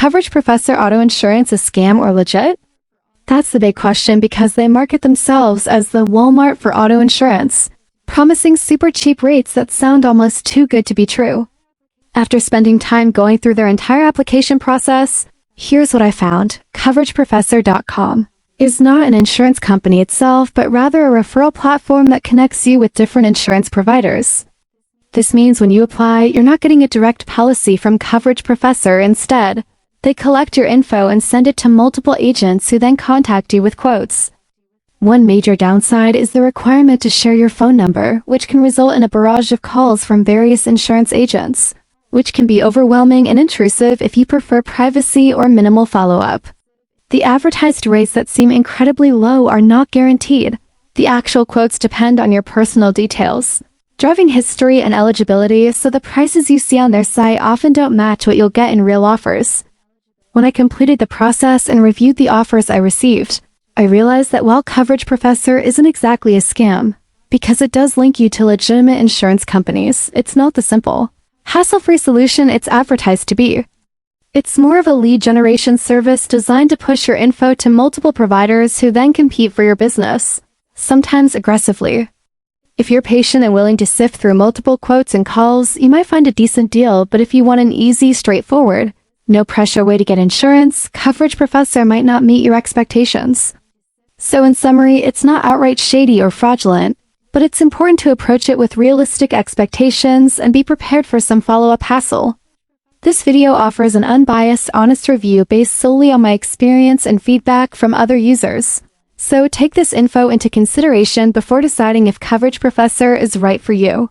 Coverage Professor auto insurance a scam or legit? That's the big question because they market themselves as the Walmart for auto insurance, promising super cheap rates that sound almost too good to be true. After spending time going through their entire application process, here's what I found. CoverageProfessor.com is not an insurance company itself, but rather a referral platform that connects you with different insurance providers. This means when you apply, you're not getting a direct policy from Coverage Professor. Instead, they collect your info and send it to multiple agents who then contact you with quotes. One major downside is the requirement to share your phone number, which can result in a barrage of calls from various insurance agents, which can be overwhelming and intrusive if you prefer privacy or minimal follow-up. The advertised rates that seem incredibly low are not guaranteed. The actual quotes depend on your personal details, driving history and eligibility, so the prices you see on their site often don't match what you'll get in real offers. When I completed the process and reviewed the offers I received, I realized that while Coverage Professor isn't exactly a scam, because it does link you to legitimate insurance companies, it's not the simple, hassle-free solution it's advertised to be. It's more of a lead generation service designed to push your info to multiple providers who then compete for your business, sometimes aggressively. If you're patient and willing to sift through multiple quotes and calls, you might find a decent deal, but if you want an easy, straightforward, no-pressure way to get insurance, Coverage Professor might not meet your expectations. So in summary, it's not outright shady or fraudulent, but it's important to approach it with realistic expectations and be prepared for some follow-up hassle. This video offers an unbiased, honest review based solely on my experience and feedback from other users. So take this info into consideration before deciding if Coverage Professor is right for you.